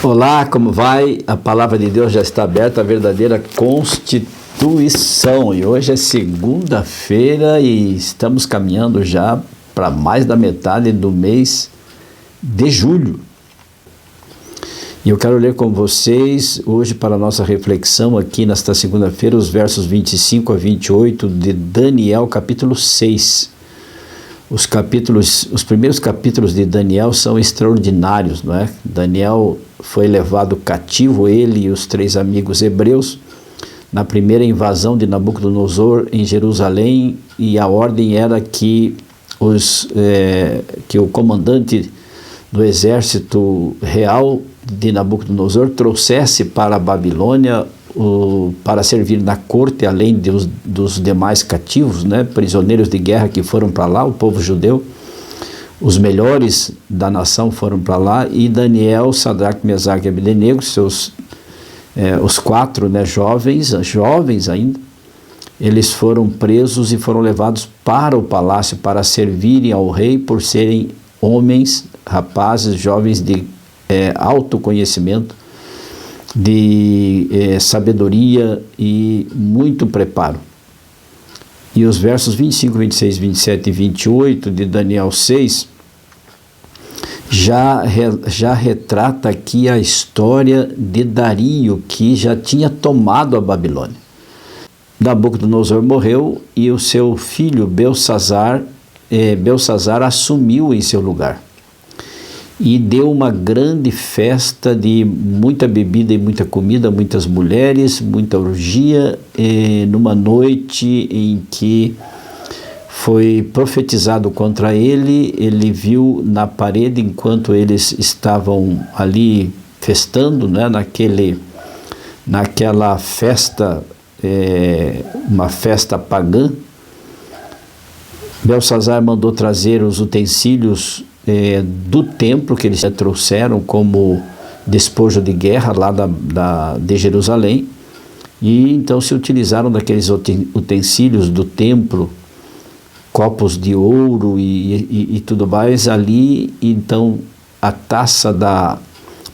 Olá, como vai? A palavra de Deus já está aberta, a verdadeira Constituição. E hoje é segunda-feira e estamos caminhando já para mais da metade do mês de julho. E eu quero ler com vocês hoje para a nossa reflexão aqui nesta segunda-feira os versos 25 a 28 de Daniel capítulo 6. Os primeiros capítulos de Daniel são extraordinários, não é? Daniel foi levado cativo, ele e os 3 amigos hebreus, na primeira invasão de Nabucodonosor em Jerusalém, e a ordem era que o comandante do exército real de Nabucodonosor trouxesse para a Babilônia para servir na corte, além dos demais cativos, né, prisioneiros de guerra que foram para lá, o povo judeu, os melhores da nação foram para lá, e Daniel, Sadraque, Mesaque e Abdenego, os 4, né, jovens ainda, eles foram presos e foram levados para o palácio para servirem ao rei por serem homens, rapazes, jovens de alto conhecimento, de sabedoria e muito preparo. E os versos 25, 26, 27 e 28 de Daniel 6 já retrata aqui a história de Dario, que já tinha tomado a Babilônia. Nabucodonosor morreu e o seu filho Belsazar assumiu em seu lugar. E deu uma grande festa de muita bebida e muita comida, muitas mulheres, muita orgia, numa noite em que foi profetizado contra ele. Ele viu na parede, enquanto eles estavam ali festando, né, naquela festa, uma festa pagã. Belsazar mandou trazer os utensílios do templo que eles trouxeram como despojo de guerra lá de Jerusalém, e então se utilizaram daqueles utensílios do templo, copos de ouro e tudo mais ali. Então a taça da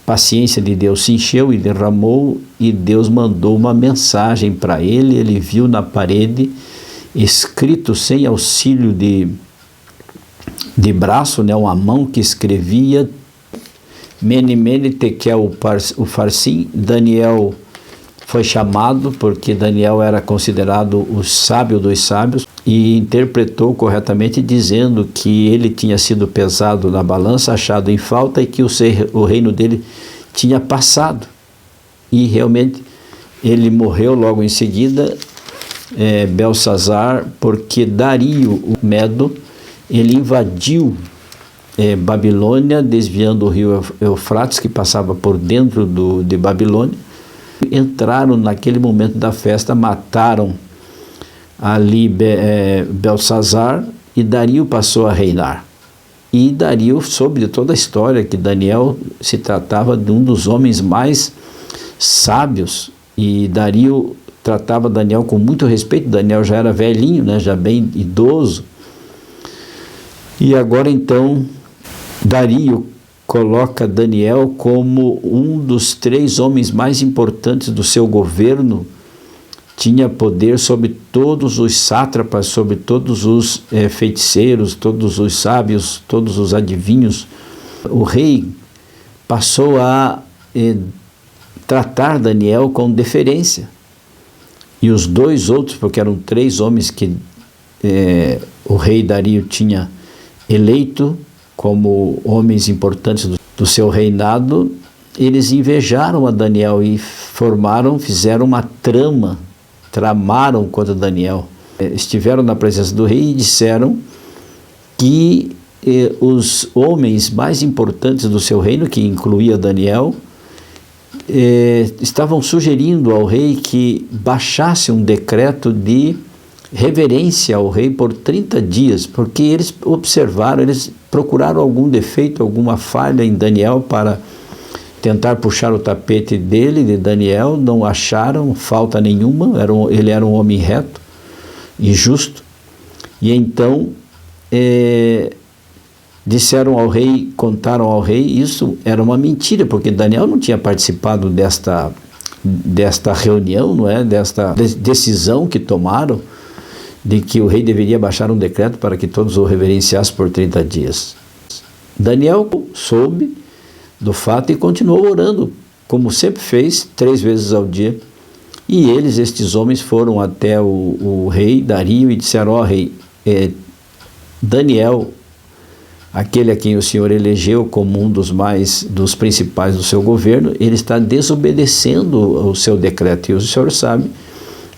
paciência de Deus se encheu e derramou, e Deus mandou uma mensagem para ele. Ele viu na parede, escrito sem auxílio de braço, né, uma mão que escrevia Mene Mene Tekel Ufarsin. Daniel foi chamado porque Daniel era considerado o sábio dos sábios e interpretou corretamente, dizendo que ele tinha sido pesado na balança, achado em falta, e que o reino dele tinha passado. E realmente ele morreu logo em seguida, Belsazar, porque Dario, o Medo, ele invadiu Babilônia, desviando o rio Eufrates, que passava por dentro de Babilônia. Entraram naquele momento da festa, mataram ali Belsazar, e Dario passou a reinar. E Dario soube de toda a história, que Daniel se tratava de um dos homens mais sábios, e Dario tratava Daniel com muito respeito. Daniel já era velhinho, né, já bem idoso. E agora então Dario coloca Daniel como um dos 3 homens mais importantes do seu governo. Tinha poder sobre todos os sátrapas, sobre todos os feiticeiros, todos os sábios, todos os adivinhos. O rei passou a tratar Daniel com deferência. E os 2 outros, porque eram 3 homens que o rei Dario tinha eleito como homens importantes do seu reinado, eles invejaram a Daniel e fizeram uma tramaram contra Daniel. Estiveram na presença do rei e disseram que os homens mais importantes do seu reino, que incluía Daniel, estavam sugerindo ao rei que baixasse um decreto de reverência ao rei por 30 dias, porque eles procuraram algum defeito, alguma falha em Daniel para tentar puxar o tapete de Daniel, não acharam falta nenhuma. Ele era um homem reto e justo, e então disseram ao rei, contaram ao rei, isso era uma mentira, porque Daniel não tinha participado desta reunião, não é? Desta decisão que tomaram de que o rei deveria baixar um decreto para que todos o reverenciassem por 30 dias. Daniel soube do fato e continuou orando, como sempre fez, 3 vezes ao dia. E estes homens, foram até o rei Dario e disseram: ó rei, Daniel, aquele a quem o Senhor elegeu como um dos principais do seu governo, ele está desobedecendo o seu decreto. E o Senhor sabe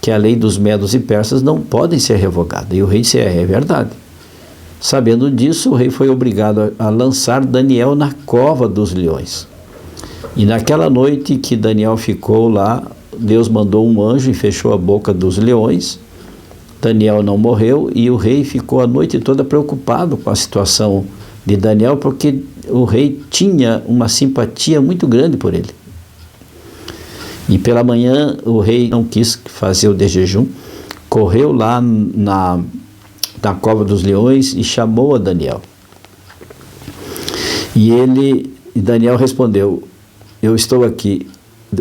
que a lei dos medos e persas não podem ser revogada. E o rei disse: é verdade. Sabendo disso, o rei foi obrigado a lançar Daniel na cova dos leões. E naquela noite que Daniel ficou lá, Deus mandou um anjo e fechou a boca dos leões. Daniel não morreu e o rei ficou a noite toda preocupado com a situação de Daniel, porque o rei tinha uma simpatia muito grande por ele. E pela manhã o rei não quis fazer o de jejum, correu lá na cova dos leões e chamou a Daniel. E Daniel respondeu: eu estou aqui.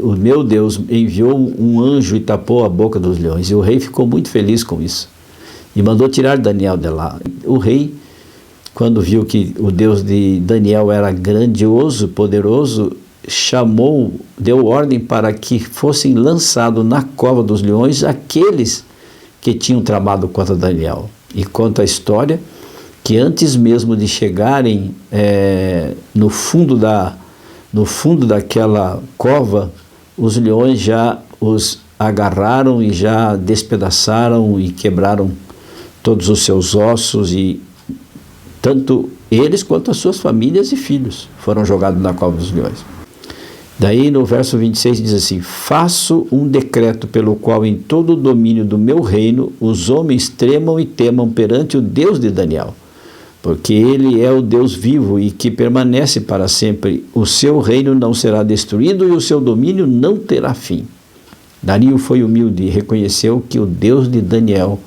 O meu Deus enviou um anjo e tapou a boca dos leões. E o rei ficou muito feliz com isso e mandou tirar Daniel de lá. O rei, quando viu que o Deus de Daniel era grandioso, poderoso, deu ordem para que fossem lançados na cova dos leões aqueles que tinham tramado contra Daniel. E conta a história que antes mesmo de chegarem no fundo daquela cova, os leões já os agarraram e já despedaçaram e quebraram todos os seus ossos, e tanto eles quanto as suas famílias e filhos foram jogados na cova dos leões. Daí no verso 26 diz assim: faço um decreto pelo qual em todo o domínio do meu reino os homens tremam e temam perante o Deus de Daniel, porque ele é o Deus vivo e que permanece para sempre. O seu reino não será destruído e o seu domínio não terá fim. Dario foi humilde e reconheceu que o Deus de Daniel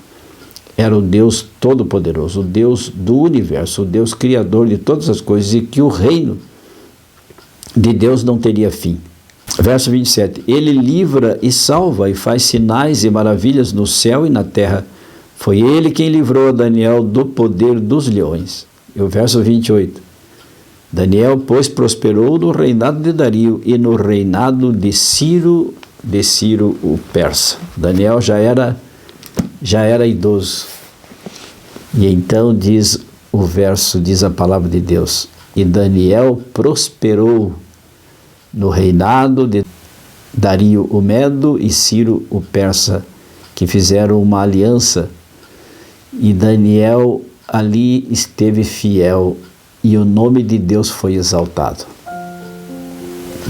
era o Deus todo-poderoso, o Deus do universo, o Deus criador de todas as coisas, e que o reino de Deus não teria fim. Verso 27, ele livra e salva e faz sinais e maravilhas no céu e na terra. Foi ele quem livrou a Daniel do poder dos leões. E o verso 28, Daniel, pois, prosperou no reinado de Dario e no reinado de Ciro o persa. Daniel já era idoso. E então diz a palavra de Deus: e Daniel prosperou no reinado de Dario o Medo e Ciro o persa, que fizeram uma aliança, e Daniel ali esteve fiel e o nome de Deus foi exaltado.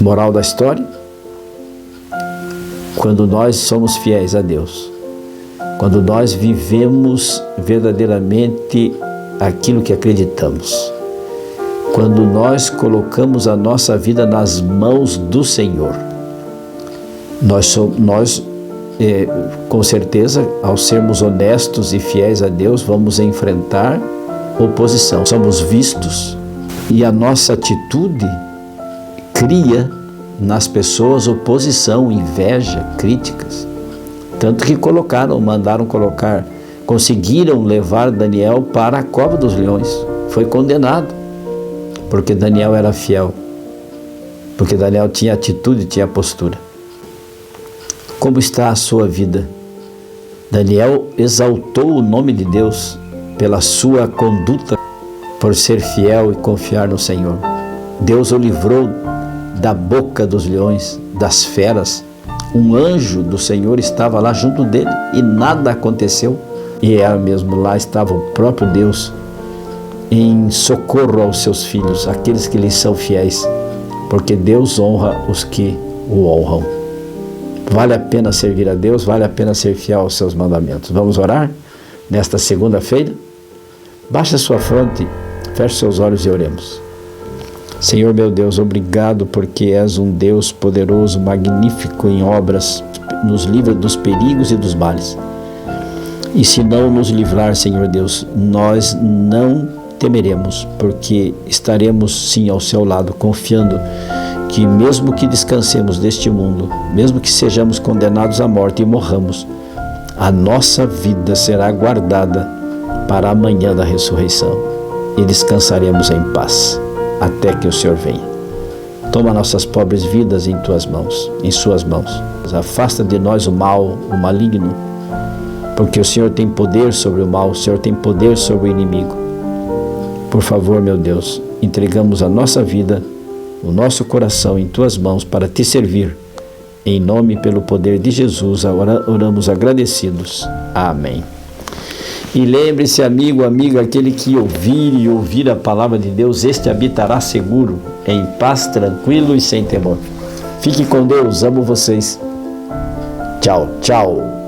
Moral da história: quando nós somos fiéis a Deus, quando nós vivemos verdadeiramente aquilo que acreditamos, quando nós colocamos a nossa vida nas mãos do Senhor, nós com certeza, ao sermos honestos e fiéis a Deus, vamos enfrentar oposição. Somos vistos e a nossa atitude cria nas pessoas oposição, inveja, críticas. Tanto que conseguiram levar Daniel para a cova dos leões. Foi condenado, porque Daniel era fiel, porque Daniel tinha atitude, tinha postura. Como está a sua vida? Daniel exaltou o nome de Deus pela sua conduta, por ser fiel e confiar no Senhor. Deus o livrou da boca dos leões, das feras. Um anjo do Senhor estava lá junto dele e nada aconteceu. E mesmo lá estava o próprio Deus em socorro aos seus filhos, aqueles que lhes são fiéis, porque Deus honra os que o honram. Vale a pena servir a Deus, vale a pena ser fiel aos seus mandamentos. Vamos orar nesta segunda-feira? Baixe a sua fronte, feche seus olhos e oremos. Senhor meu Deus, obrigado porque és um Deus poderoso, magnífico em obras, nos livra dos perigos e dos males. E se não nos livrar, Senhor Deus, nós não temeremos, porque estaremos sim ao seu lado, confiando que mesmo que descansemos deste mundo, mesmo que sejamos condenados à morte e morramos, a nossa vida será guardada para a manhã da ressurreição e descansaremos em paz até que o Senhor venha. Toma nossas pobres vidas em tuas mãos, em suas mãos. Afasta de nós o mal, o maligno, porque o Senhor tem poder sobre o mal, o Senhor tem poder sobre o inimigo. Por favor, meu Deus, entregamos a nossa vida, o nosso coração em tuas mãos para te servir. Em nome e pelo poder de Jesus, oramos agradecidos. Amém. E lembre-se, amigo, amiga, aquele que ouvir a palavra de Deus, este habitará seguro, em paz, tranquilo e sem temor. Fique com Deus, amo vocês. Tchau, tchau.